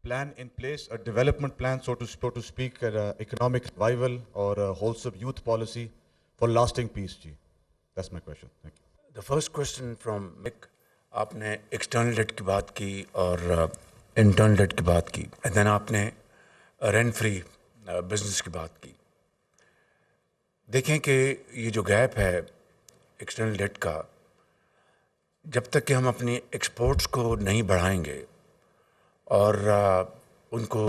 plan in place, a development plan, so to speak, economic revival or a wholesome youth policy for lasting peace? Ji, that's my question. Thank you. The first question from Mick, आपने external debt की बात की और internal debt की बात की, and then आपने rent free business की बात की. देखें कि ये जो गैप है एक्सटर्नल डेट का, जब तक कि हम अपनी एक्सपोर्ट्स को नहीं बढ़ाएंगे और उनको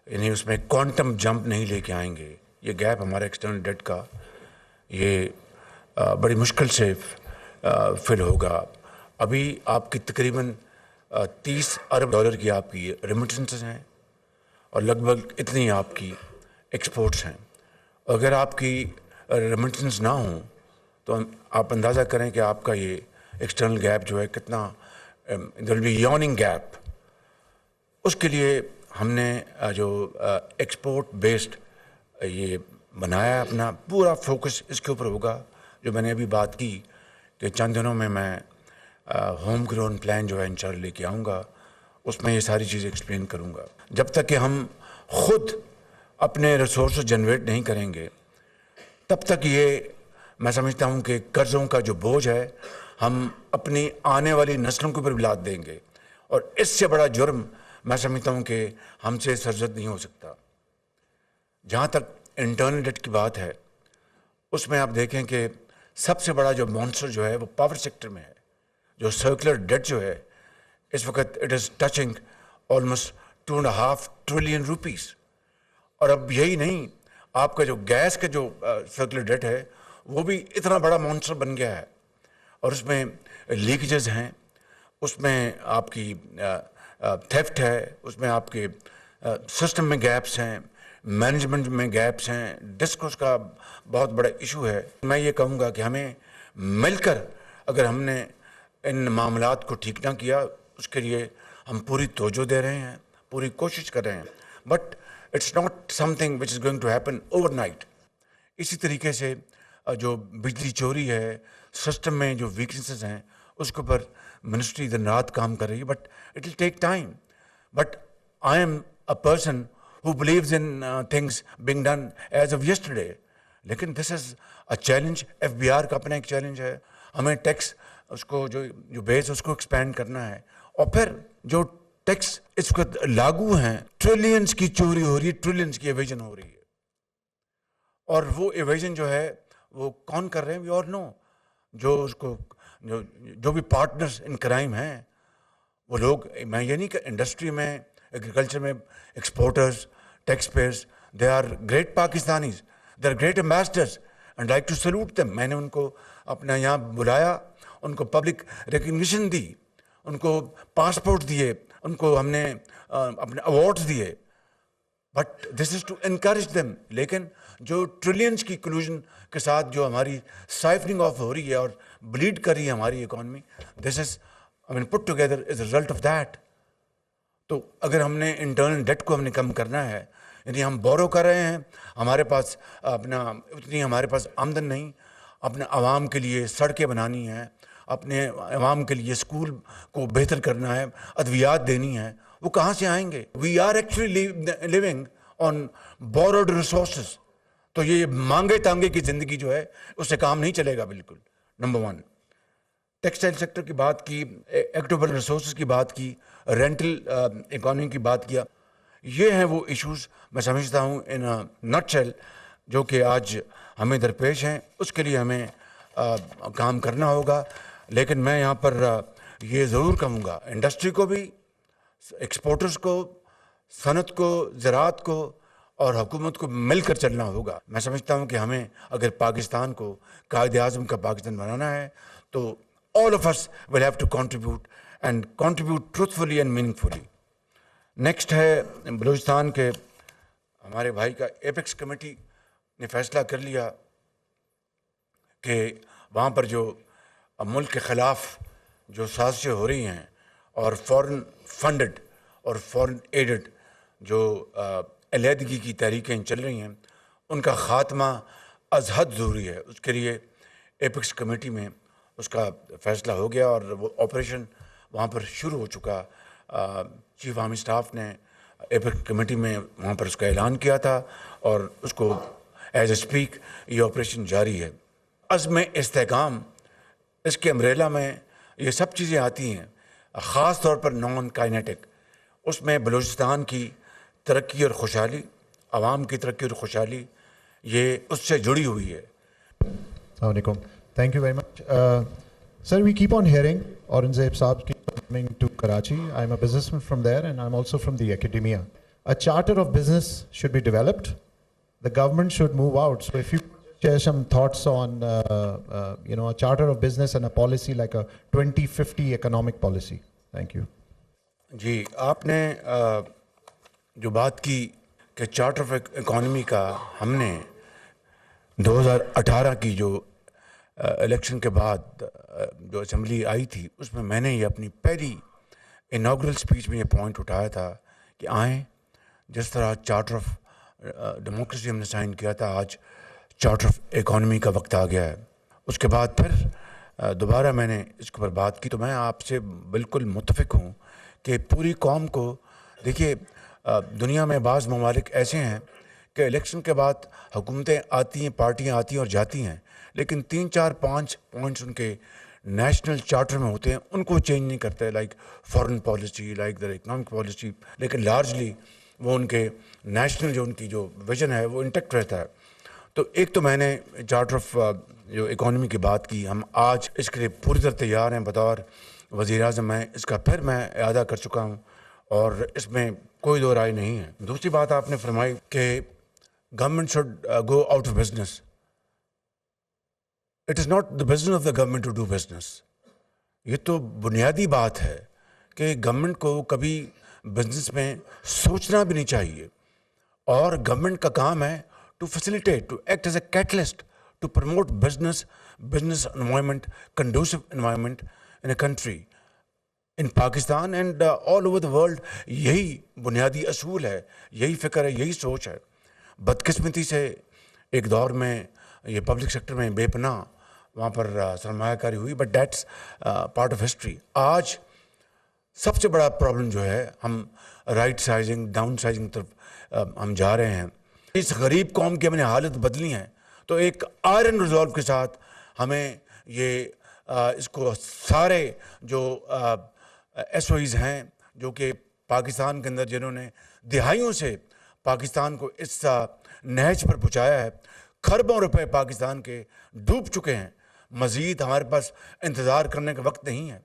यानी उसमें क्वांटम जंप नहीं लेके आएंगे, ये गैप हमारा एक्सटर्नल डेट का ये बड़ी मुश्किल से फिल होगा. अभी आपकी तकरीबन 30 अरब डॉलर की आपकी रेमिटेंसेस हैं और लगभग इतनी आपकी एक्सपोर्ट्स हैं. अगर आपकी रेमिटेंस ना हो तो आप अंदाज़ा करें कि आपका ये एक्सटर्नल गैप जो है कितना, there will be yawning gap. उसके लिए हमने जो एक्सपोर्ट बेस्ड ये बनाया, अपना पूरा फोकस इसके ऊपर होगा. जो मैंने अभी बात की कि चंद दिनों में मैं होम ग्रोन प्लान जो है इंशाल्लाह लेके आऊँगा, उसमें ये सारी चीज़ें एक्सप्लेन करूँगा. जब तक कि हम खुद अपने रिसोर्स जनरेट नहीं करेंगे तब तक ये मैं समझता हूँ कि कर्ज़ों का जो बोझ है हम अपनी आने वाली नस्लों के ऊपर भी लाद देंगे, और इससे बड़ा जुर्म मैं समझता हूँ कि हमसे सरजद नहीं हो सकता. जहाँ तक इंटरनल डेट की बात है, उसमें आप देखें कि सबसे बड़ा जो मॉन्स्टर जो है वो पावर सेक्टर में है. जो सर्कुलर डेट जो है इस वक्त it is touching almost 2.5 trillion rupees. और अब यही नहीं, आपका जो गैस का जो सर्कुलर डेट है वो भी इतना बड़ा मॉन्स्टर बन गया है, और उसमें लीकेजेस हैं, उसमें आपकी थेफ्ट है, उसमें आपके सिस्टम में गैप्स हैं, मैनेजमेंट में गैप्स हैं. डिस्कोर्स का बहुत बड़ा इशू है. मैं ये कहूँगा कि हमें मिलकर अगर हमने इन मामलात को ठीक ना किया, उसके लिए हम पूरी तवज्जो दे रहे हैं, पूरी कोशिश कर रहे हैं, but it's not something which is going to happen overnight. इसी तरीके से जो बिजली चोरी है, सिस्टम में जो वीकनेसेस हैं, उसके ऊपर मिनिस्ट्री दिन रात काम कर रही है, but it will take time. But I am a person who believes in things being done as of yesterday. लेकिन this is a challenge. FBR का अपना एक चैलेंज है. हमें टैक्स उसको जो बेस उसको एक्सपैंड करना है, और फिर जो टैक्स इस वक्त लागू हैं, ट्रिलियंस की चोरी हो रही है, ट्रिलियंस की एवेजन हो रही है. और वो एवेजन जो है वो कौन कर रहे हैं? We all know. जो उसको जो भी पार्टनर्स इन क्राइम हैं वो लोग, मैं ये नहीं कि इंडस्ट्री में, एग्रीकल्चर में exporters, tax payers, they are great Pakistanis, they are great ambassadors and like to salute them. मैंने उनको अपना यहाँ बुलाया, उनको पब्लिक रिकग्निशन दी, उनको पासपोर्ट दिए, उनको हमने अपने अवार्ड्स दिए, but this is to encourage them. लेकिन जो ट्रिलियंस की कलूजन के साथ जो हमारी साइफनिंग ऑफ हो रही है और ब्लीड कर रही है हमारी economy, this is put together is result of that. तो अगर हमने इंटरनल डेट को हमने कम करना है, यानी हम बोरो कर रहे हैं, हमारे पास अपना उतनी हमारे पास आमदन नहीं, अपने आवाम के लिए सड़कें बनानी है, अपने आवाम के लिए स्कूल को बेहतर करना है, अद्वियात देनी है, वो कहाँ से आएंगे? We are actually living on borrowed resources. तो ये मांगे तांगे की ज़िंदगी जो है उससे काम नहीं चलेगा बिल्कुल. नंबर 1. टेक्सटाइल सेक्टर की बात की, एक्टिबल रिसोर्सेज की बात की, रेंटल इकॉनमी की बात किया. ये हैं वो इश्यूज़ मैं समझता हूँ इन नटशेल जो कि आज हमें दरपेश हैं. उसके लिए हमें काम करना होगा. लेकिन मैं यहाँ पर ये ज़रूर कहूँगा, इंडस्ट्री को भी, एक्सपोर्टर्स को, सनत को, ज़राअत को और हुकूमत को मिलकर चलना होगा. मैं समझता हूँ कि हमें अगर पाकिस्तान को कायद-ए-आज़म का पाकिस्तान बनाना है तो all of us will have to contribute and contribute truthfully and meaningfully. Next है बलूचिस्तान के हमारे भाई का एपेक्स कमेटी ने फैसला कर लिया कि वहाँ पर जो मुल्क के ख़िलाफ़ जो साजिशें हो रही हैं और फॉरेन फंडेड और फॉरेन एडेड जो अलहदगी की तहरीकें चल रही हैं, उनका ख़ात्मा अज़ हद ज़रूरी है. उसके लिए एपेक्स कमेटी में उसका फ़ैसला हो गया और वो ऑपरेशन वहाँ पर शुरू हो चुका. चीफ आर्मी स्टाफ ने ایپک کمیٹی میں وہاں پر اس کا اعلان کیا تھا اور اس کو ایز اے اسپیک یہ آپریشن جاری ہے. عزم استحکام اس کے امبریلا میں یہ سب چیزیں آتی ہیں, خاص طور پر نان کائنیٹک. اس میں بلوچستان کی ترقی اور خوشحالی, عوام کی ترقی اور خوشحالی یہ اس سے جڑی ہوئی ہے. السلام علیکم. Thank you very much. Sir, we keep on hearing Aurangzeb Saab keep coming to Karachi. I'm a businessman from there and I'm also from the academia. A charter of business should be developed. The government should move out. So if you share some thoughts on a charter of business and a policy like a 2050 economic policy. Thank you. جی, آپ نے جو بات کی کہ charter of economy کا ہم نے 2018 کی جو الیکشن کے بعد جو اسمبلی آئی تھی اس میں میں نے یہ اپنی پہلی انوگرل سپیچ میں یہ پوائنٹ اٹھایا تھا کہ آئیں, جس طرح چارٹر آف ڈیموکریسی ہم نے سائن کیا تھا, آج چارٹر آف اکانومی کا وقت آ گیا ہے. اس کے بعد پھر دوبارہ میں نے اس کے اوپر بات کی. تو میں آپ سے بالکل متفق ہوں کہ پوری قوم کو دیکھیے, دنیا میں بعض ممالک ایسے ہیں کہ الیکشن کے بعد حکومتیں آتی ہیں, پارٹیاں آتی ہیں اور جاتی ہیں, لیکن 3 4 5 پوائنٹس ان کے نیشنل چارٹر میں ہوتے ہیں, ان کو چینج نہیں کرتے, لائک فارن پالیسی, لائک در اکنامک پالیسی, لیکن لارجلی وہ ان کے نیشنل جو ان کی جو ویژن ہے وہ انٹیکٹ رہتا ہے. تو ایک تو میں نے چارٹر آف جو اکانومی کی بات کی, ہم آج اس کے لیے پوری طرح تیار ہیں. بطور وزیر اعظم میں اس کا پھر میں اعادہ کر چکا ہوں اور اس میں کوئی دو رائے نہیں ہے. دوسری بات آپ نے فرمائی کہ government should go out of business. It is not the business of the government to do business. یہ تو بنیادی بات ہے کہ گورنمنٹ کو کبھی بزنس میں سوچنا بھی نہیں چاہیے, اور گورنمنٹ کا کام ہے to facilitate, to act as a catalyst, to promote business environment, conducive environment in a country, in Pakistan and all over the world. یہی بنیادی اصول ہے, یہی فکر ہے, یہی سوچ ہے. بدقسمتی سے ایک دور میں یہ پبلک سیکٹر میں بے پناہ وہاں پر سرمایہ کاری ہوئی, but that's part of history. آج سب سے بڑا پرابلم جو ہے, ہم رائٹ سائزنگ, ڈاؤن سائزنگ طرف ہم جا رہے ہیں. اس غریب قوم کی ہم نے حالت بدلی ہے, تو ایک آئرن ریزولو کے ساتھ ہمیں یہ اس کو سارے جو ایس او ایز ہیں جو کہ پاکستان کے اندر جنہوں نے دہائیوں سے پاکستان کو اس نہج پر پہنچایا ہے, کھربوں روپے پاکستان کے ڈوب چکے ہیں, مزید ہمارے پاس انتظار کرنے کا وقت نہیں ہے.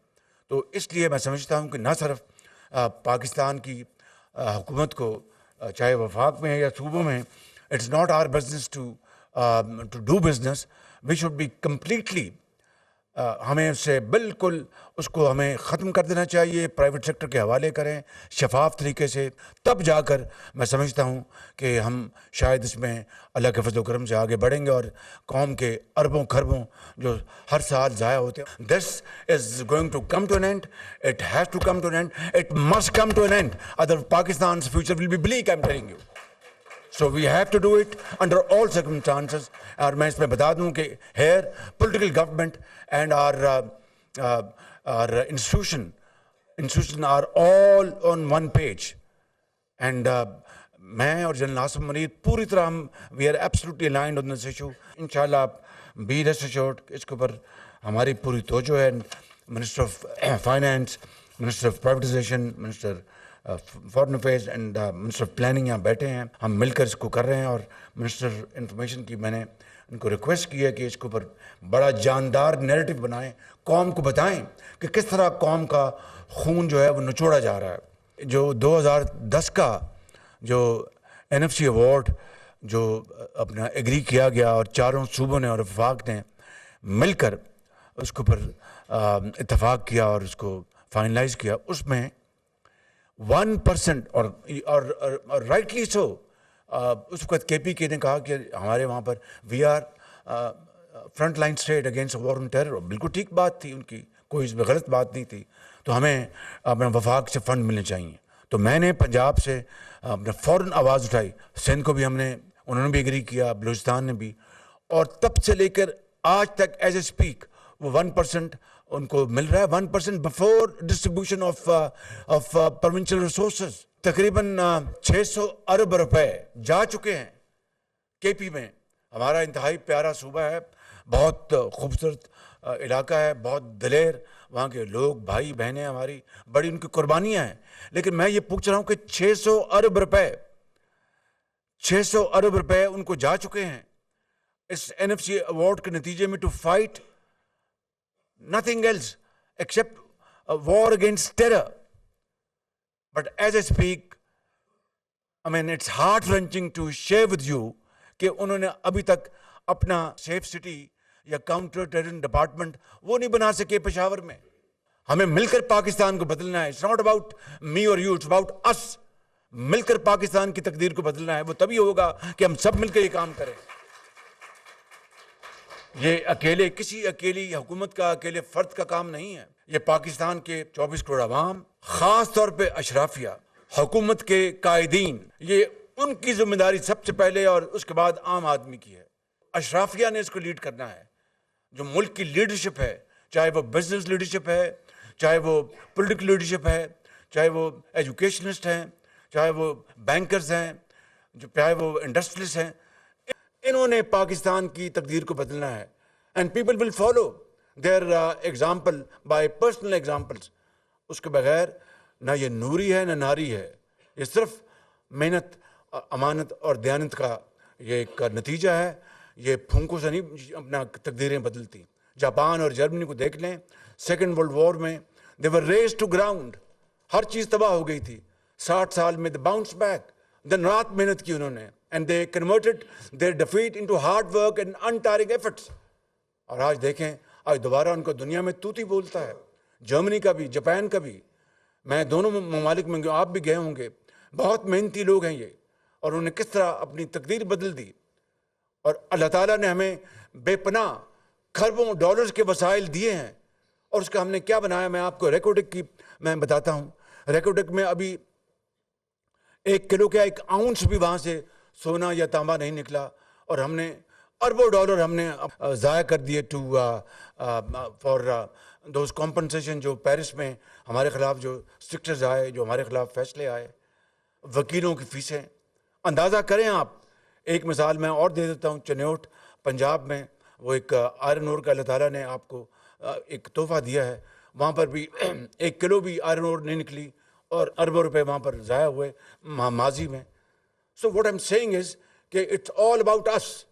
تو اس لیے میں سمجھتا ہوں کہ نہ صرف پاکستان کی حکومت کو, چاہے وفاق میں ہے یا صوبوں میں, it's not our business to do business. We should be completely, ہمیں اس سے بالکل اس کو ہمیں ختم کر دینا چاہیے, پرائیویٹ سیکٹر کے حوالے کریں شفاف طریقے سے. تب جا کر میں سمجھتا ہوں کہ ہم شاید اس میں اللہ کے فضل و کرم سے آگے بڑھیں گے, اور قوم کے اربوں کھربوں جو ہر سال ضائع ہوتے ہیں, this is going to come to an end. It has to come to an end. It must come to an end, other Pakistan's future will be bleak, I'm telling you. So we have to do it under all circumstances. اور میں اس میں بتا دوں کہ here political government and our institution are all on one page. And میں اور general Asif Munir پوری طرح ہم we are absolutely aligned on this issue. انشاءاللہ be rest assured اس کے اوپر ہماری پوری توجہ ہے. Minister of finance, minister of privatisation, minister foreign affairs and minister of planning یہاں بیٹھے ہیں, ہم مل کر اس کو کر رہے ہیں. اور منسٹر انفارمیشن کی میں نے ان کو ریکویسٹ کی ہے کہ اس کے اوپر بڑا جاندار نیریٹو بنائیں, قوم کو بتائیں کہ کس طرح قوم کا خون جو ہے وہ نچوڑا جا رہا ہے. جو 2010 کا جو NFC ایوارڈ جو اپنا ایگری کیا گیا اور چاروں صوبوں نے اور وفاق نے مل کر اس کے اوپر اتفاق کیا اور اس کو فائنلائز کیا, اس میں 1% اور رائٹلی سو, اس وقت KPK نے کہا کہ ہمارے وہاں پر we are front line state against war on terror. بالکل ٹھیک بات تھی ان کی, کوئی اس میں غلط بات نہیں تھی. تو ہمیں اپنا وفاق سے فنڈ ملنے چاہیے. تو میں نے پنجاب سے اپنا فوراً آواز اٹھائی, سندھ کو بھی ہم نے, انہوں نے بھی ایگری کیا, بلوچستان نے بھی, اور تب سے لے کر آج تک ایز اے اسپیک وہ 1% ان کو مل رہا ہے. 1% before distribution of provincial resources. तकरीबन 600 अरब रुपए जा चुके हैं केपी में। हमारा इंतहाई प्यारा सूबा है, बहुत खूबसूरत इलाका है, बहुत दिलेर वहाँ के लोग, भाई बहनें हमारी, बड़ी उनकी कुर्बानियाँ हैं। लेकिन मैं ये पूछ रहा हूँ कि 600 अरब रुपए उनको जा चुके हैं इस NFC अवार्ड के नतीजे में, to fight nothing else except a war against terror. But as I speak, I mean, it's heart-wrenching to share with you कि उन्होंने अभी तक अपना सेफ सिटी या काउंटर टेररिज्म डिपार्टमेंट वो नहीं बना सके पेशावर में। हमें मिलकर पाकिस्तान को बदलना है। इट्स नॉट अबाउट मी और यू, इट्स अबाउट अस। मिलकर पाकिस्तान की तकदीर को बदलना है। वो तभी होगा कि हम सब मिलकर ये काम करें। ये अकेले किसी अकेली हुकूमत का, अकेले फर्द का काम नहीं है। ये पाकिस्तान के 24 करोड़ अवाम, खास तौर पे अशराफिया, हुकूमत के कायदीन, ये उनकी जिम्मेदारी सबसे पहले और उसके बाद आम आदमी की है। अशराफिया ने इसको लीड करना है। जो मुल्क की लीडरशिप है, चाहे वो बिजनेस लीडरशिप है, चाहे वो पॉलिटिकल लीडरशिप है, चाहे वो एजुकेशनिस्ट हैं, चाहे वो बैंकर्स हैं, चाहे वो इंडस्ट्रियलिस्ट हैं, इन्होंने पाकिस्तान की तकदीर को बदलना है। And people will follow their example by personal examples. उसके बगैर ना ये नूरी है ना नारी है। ये सिर्फ मेहनत, अमानत और दयानत का ये एक नतीजा है। ये फूंकों से नहीं अपना तकदीरें बदलती। जापान और जर्मनी को देख लें, सेकेंड वर्ल्ड वॉर में दे वर रेज्ड टू ग्राउंड, हर चीज़ तबाह हो गई थी। 60 साल में दे बाउंस बैक, दिन रात मेहनत की उन्होंने, and they converted their defeat into hard work and untiring efforts. और आज देखें, आज दोबारा उनको दुनिया में तूती बोलता है, जर्मनी का भी, जापान का भी। मैं दोनों ममालिक में, आप भी गए होंगे, बहुत मेहनती लोग हैं ये, और उन्होंने किस तरह अपनी तकदीर बदल दी। और अल्लाह ताला ने हमें बेपनाह खरबों डॉलर्स के वसाइल दिए हैं, और उसका हमने क्या बनाया। मैं आपको रेकोडेक की मैं बताता हूँ। रेकोडेक में अभी 1 किलो क्या 1 आउंस भी वहाँ से सोना या तांबा नहीं निकला, और हमने अरबों डॉलर हमने ज़ाया कर दिए टू फॉर दोज कॉम्पनसेशन। जो पेरिस में हमारे ख़िलाफ़ जो स्ट्रिक्चर्स आए, जो हमारे ख़िलाफ़ फैसले आए, वकीलों की फ़ीसें, अंदाज़ा करें आप। एक मिसाल मैं और दे देता हूँ। चनौट पंजाब में वो एक आयरन ओर का अल्लाह ताला ने आपको एक तोहफ़ा दिया है। वहाँ पर भी 1 किलो भी आयरन ओर नहीं निकली, और अरबों रुपए वहाँ पर ज़ाया हुए माजी में। So what I am saying is कि it's all about us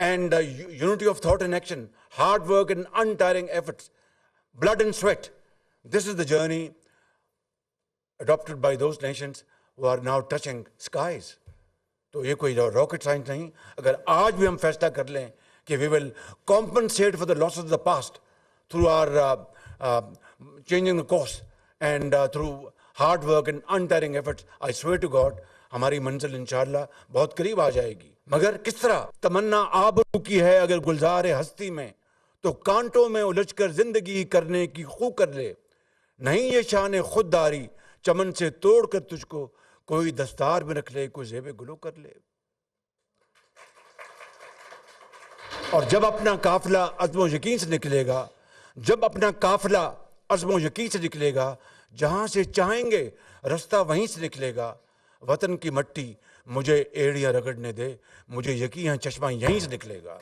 and unity of thought and action, hard work and untiring efforts, blood and sweat. This is the journey adopted by those nations who are now touching skies. तो ये कोई rocket science नहीं। अगर आज भी हम फैसला कर लें कि we will compensate for the losses of the past through our changing the course and through hard work and untiring efforts, I swear to God, हमारी मंजिल इंशाअल्लाह बहुत करीब आ जाएगी। मगर किस तरह तमन्ना आबरू की है अगर गुलजार हस्ती में, तो कांटों में उलझकर जिंदगी करने की खू कर ले। नहीं ये शान खुददारी, चमन से तोड़ कर तुझको कोई दस्तार में रख ले, कोई ज़ेबे गुलो कर ले। और जब अपना काफिला अज़्म यकीन से निकलेगा, जब अपना काफिला अज़्म यकीन से निकलेगा, जहां से चाहेंगे रास्ता वहीं से निकलेगा। वतन की मट्टी मुझे एड़ियां रगड़ने दे, मुझे यकीन है चश्मा यहीं से निकलेगा।